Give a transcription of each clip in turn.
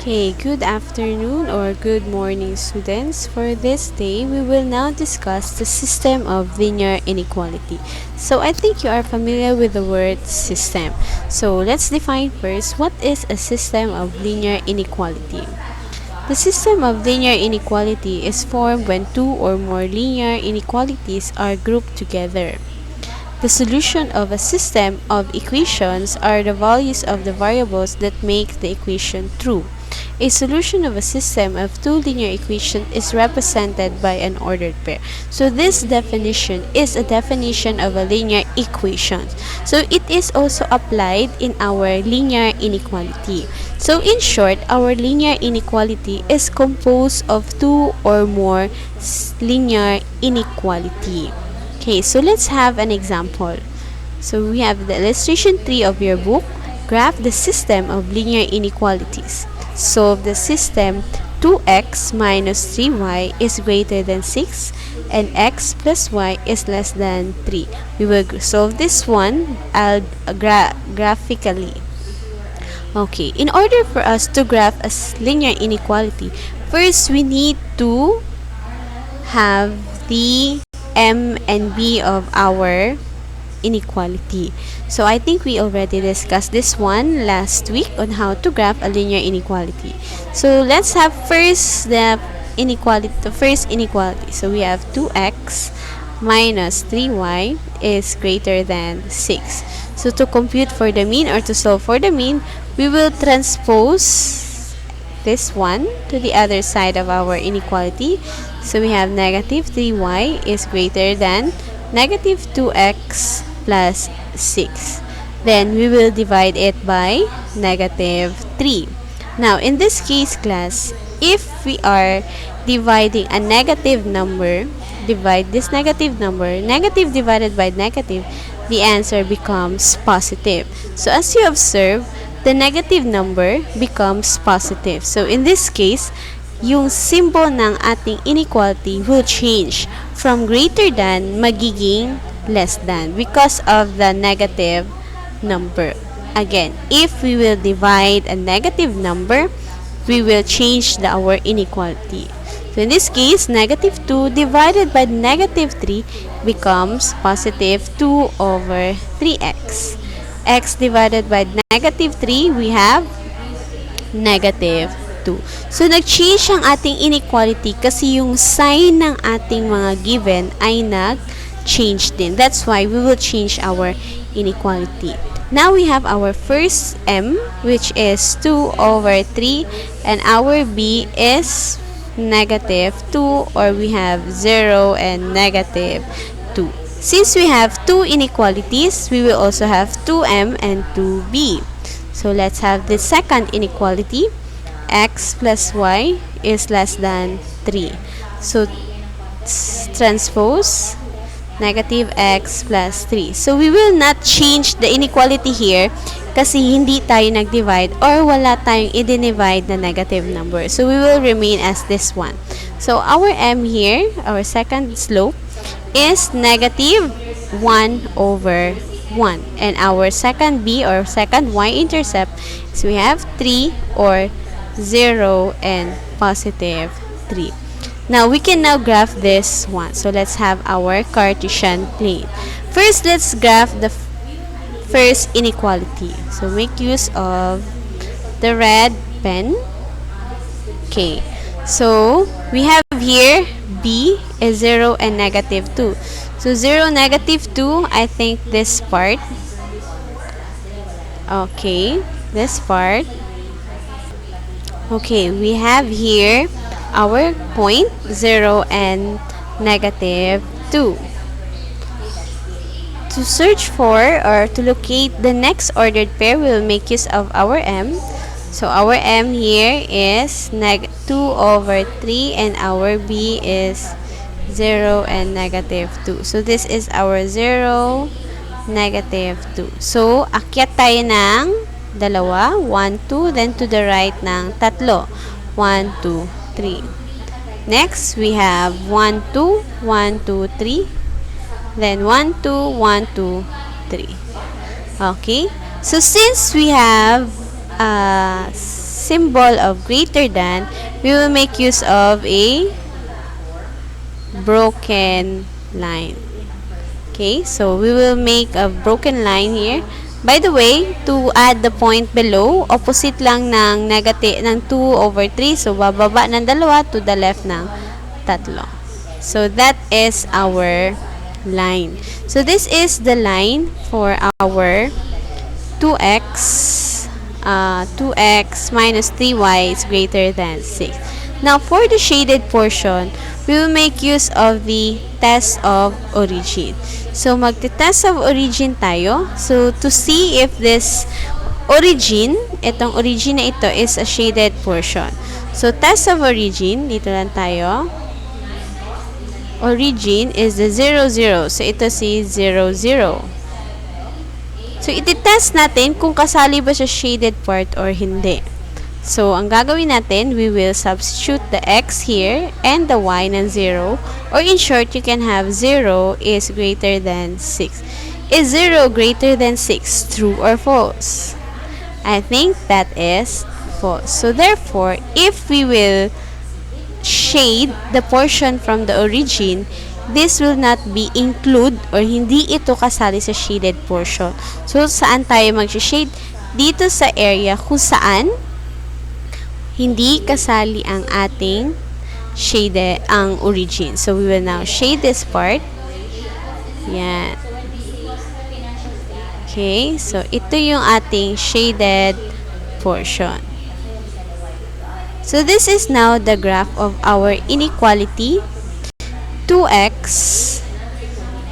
Okay, good afternoon or good morning, students. For this day, we will now discuss the system of linear inequality. So, I think you are familiar with the word system. So, let's define first what is a system of linear inequality. The system of linear inequality is formed when two or more linear inequalities are grouped together. The solution of a system of equations are the values of the variables that make the equation true. A solution of a system of two linear equations is represented by an ordered pair. So this definition is a definition of a linear equation. So it is also applied in our linear inequality. So in short, our linear inequality is composed of two or more linear inequality. Okay, so let's have an example. So we have the illustration 3 of your book. Graph the system of linear inequalities. Solve the system 2x minus 3y is greater than 6 and x plus y is less than 3. We will solve this one graphically. Okay, in order for us to graph a linear inequality, first we need to have the m and b of our inequality. So I think we already discussed this one last week on how to graph a linear inequality. So let's have first the first inequality. So we have 2x minus 3y is greater than 6. So to compute for the mean or to solve for the mean, we will transpose this one to the other side of our inequality. So we have negative 3y is greater than negative 2x plus 6. Then we will divide it by negative 3. Now in this case, class, if we are dividing a negative number, divide this negative number, negative divided by negative, the answer becomes positive. So as you observe, the negative number becomes positive. So in this case, yung symbol ng ating inequality will change from greater than magiging less than because of the negative number. Again, if we will divide a negative number, we will change our inequality. So in this case, negative 2 divided by negative 3 becomes positive 2 over 3x. X divided by negative 3, we have negative 2. So, nag-change ang ating inequality kasi yung sign ng ating mga given ay nag-change din. That's why we will change our inequality. Now, we have our first m, which is 2 over 3, and our b is negative 2, or we have 0 and negative 2. Since we have two inequalities, we will also have 2m and 2b. So, let's have the second inequality. X plus y is less than 3. So, transpose negative x plus 3. So, we will not change the inequality here kasi hindi tayo nag-divide or wala tayong i-divide na negative number. So, we will remain as this one. So, our m here, our second slope, is negative 1 over 1. And our second b or second y-intercept is we have 3 or 0 and positive 3. Now, we can now graph this one. So, let's have our Cartesian plane. First, let's graph the first inequality. So, make use of the red pen. Okay. So, we have here b is 0 and negative 2. So, 0, negative 2, I think this part. Okay. This part. Okay, we have here our point 0 and negative 2. To search for or to locate the next ordered pair, we will make use of our m. So our m here is 2 over 3 and our b is 0 and negative 2. So this is our 0, negative 2. So akyat tayo ng dalawa, 1, 2, then to the right ng tatlo, 1, 2, 3. Next, we have 1, 2, 1, 2, 3, then 1, 2, 1, 2, 3. Okay, so since we have symbol of greater than, we will make use of a broken line. Okay, so we will make a broken line here. By the way, to add the point below, opposite lang ng negative ng 2 over 3. So, bababa ng 2 to the left ng 3. So, that is our line. So, this is the line for our 2x minus 3y is greater than 6. Now, for the shaded portion, we will make use of the test of origin. So, magte-test of origin tayo. So, to see if this origin, itong origin na ito is a shaded portion. So, test of origin, dito lang tayo. Origin is the 0, 0. So, ito si 0, 0. So, iti-test natin kung kasali ba sa shaded part or hindi. So, ang gagawin natin, we will substitute the x here and the y ng 0. Or in short, you can have 0 is greater than 6. Is 0 greater than 6? True or false? I think that is false. So, therefore, if we will shade the portion from the origin, this will not be include or hindi ito kasali sa shaded portion. So, saan tayo mag-shade? Dito sa area kung saan hindi kasali ang ating shaded, ang origin. So, we will now shade this part. Yan. Okay. So, ito yung ating shaded portion. So, this is now the graph of our inequality. 2x.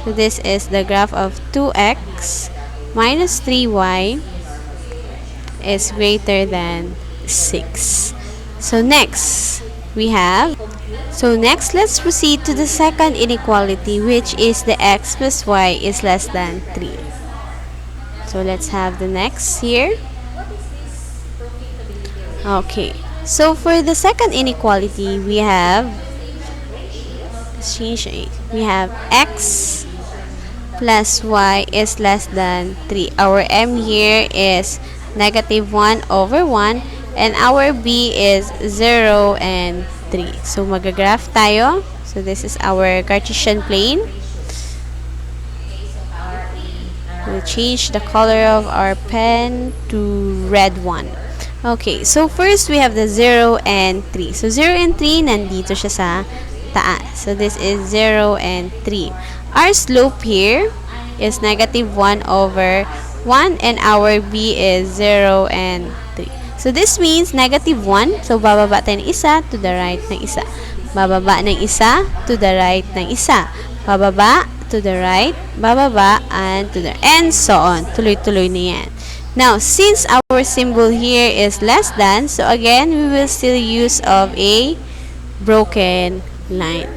So, this is the graph of 2x minus 3y is greater than 6. So, next, let's proceed to the second inequality, which is the x plus y is less than 3. So, let's have the next here. Okay. So, for the second inequality, we have x plus y is less than 3. Our m here is negative 1 over 1. And our b is 0 and 3. So, mag-graph tayo. So, this is our Cartesian plane. We'll change the color of our pen to red one. Okay, so first we have the 0 and 3. So, 0 and 3, nandito siya sa taas. So, this is 0 and 3. Our slope here is negative 1 over 1 and our b is 0 and 3. So, this means negative 1. So, bababa tayo ng isa to the right ng isa. Bababa ng isa to the right ng isa. Bababa to the right, bababa, and to the and so on. Tuloy-tuloy na yan. Now, since our symbol here is less than, so again, we will still use of a broken line.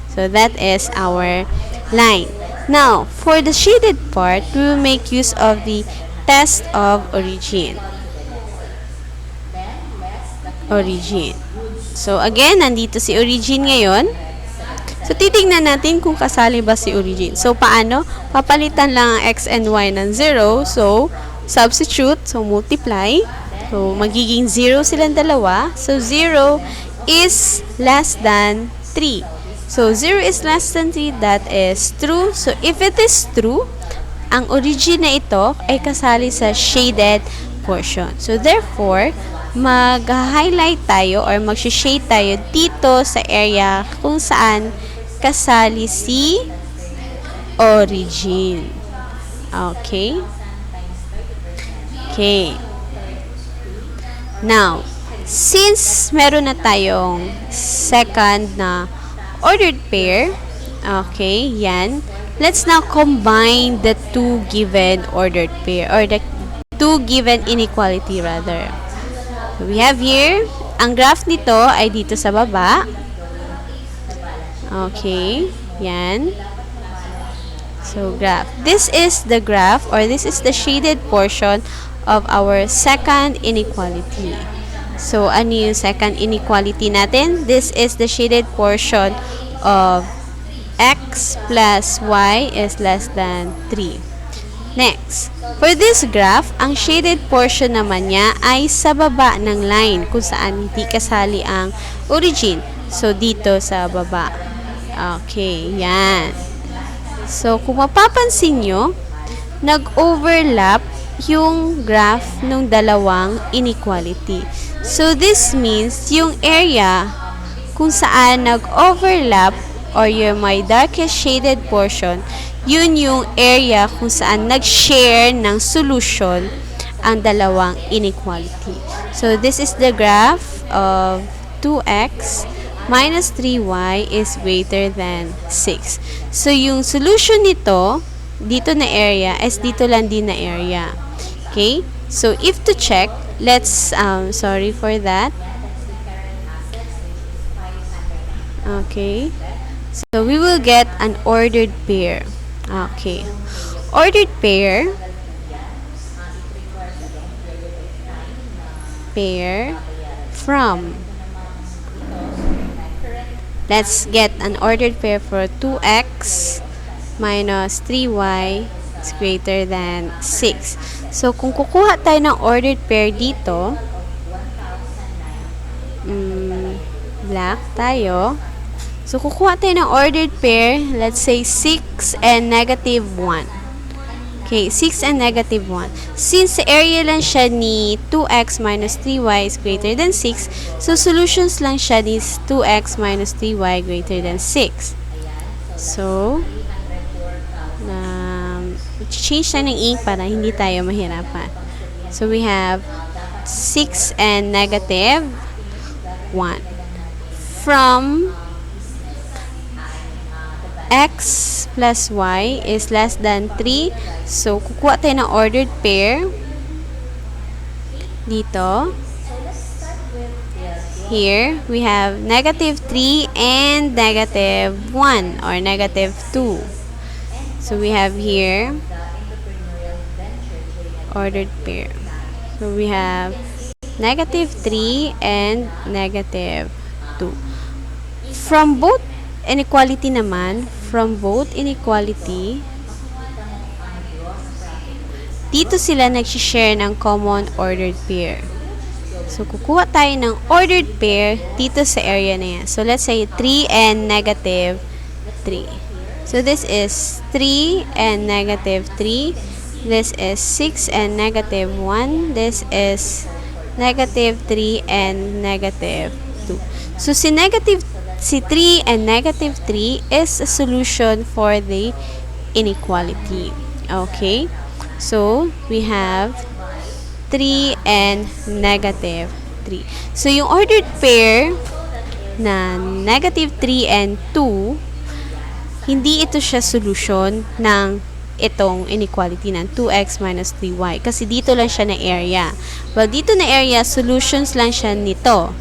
So, that is our line. Now, for the shaded part, we will make use of the test of origin. So, again, nandito si origin ngayon. So, titingnan natin kung kasali ba si origin. So, paano? Papalitan lang ang x and y ng 0. So, substitute. So, multiply. So, magiging 0 silang dalawa. So, 0 is less than 3. So, 0 is less than 3. That is true. So, if it is true, ang origin na ito ay kasali sa shaded portion. So, therefore, mag-highlight tayo or mag-shade tayo dito sa area kung saan kasali si origin. Okay? Okay. Now, since meron na tayong second na ordered pair, okay, yan, let's now combine the two given ordered pair or the two given inequality rather. So, we have here, ang graph nito ay dito sa baba. Okay, yan. So, graph. This is the graph or this is the shaded portion of our second inequality. So, ano yung second inequality natin? This is the shaded portion of x plus y is less than 3. Next, for this graph, ang shaded portion naman niya ay sa baba ng line kung saan hindi kasali ang origin. So, dito sa baba. Okay, yan. So, kung mapapansin nyo, nag-overlap yung graph ng dalawang inequality. So, this means yung area kung saan nag-overlap or yung may darkest shaded portion, yun yung area kung saan nag-share ng solution ang dalawang inequality. So, this is the graph of 2x minus 3y is greater than 6. So, yung solution nito, dito na area, is dito lang din na area. Okay? So, if to check, let's, sorry for that. Okay. So, we will get an ordered pair. Okay. Ordered pair from, let's get an ordered pair for 2x minus 3y is greater than 6. So, kung kukuha tayo ng ordered pair dito, black tayo. So, kukuha tayo ng ordered pair, let's say 6 and negative 1. Okay, 6 and negative 1. Since area lang siya ni 2x minus 3y is greater than 6, so solutions lang siya ni 2x minus 3y greater than 6. So, change na ng ink para hindi tayo mahirapan. So, we have 6 and negative 1. From x plus y is less than 3. So, kukuha tayo ng ordered pair dito. Here, we have negative 3 and negative 1 or negative 2. So, we have here ordered pair. So, we have negative 3 and negative 2. From both inequality naman, dito sila nag-share ng common ordered pair. So, kukuha tayo ng ordered pair dito sa area na yan. So, let's say 3 and negative 3. So, this is 3 and negative 3. This is 6 and negative 1. This is negative 3 and negative 2. So, si 3 and negative 3 is a solution for the inequality. Okay? So, we have 3 and negative 3. So, yung ordered pair na negative 3 and 2, hindi ito siya solution ng itong inequality ng 2x minus 3y. Kasi dito lang siya na area. Well, dito na area, solutions lang siya nito.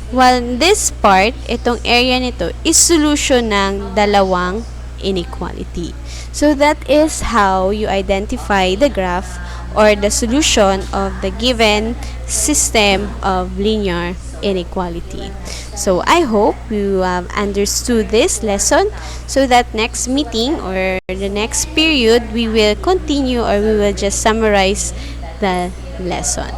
While this part, itong area nito, is solution ng dalawang inequality. So, that is how you identify the graph or the solution of the given system of linear inequality. So, I hope you have understood this lesson so that next meeting or the next period, we will continue or we will just summarize the lesson.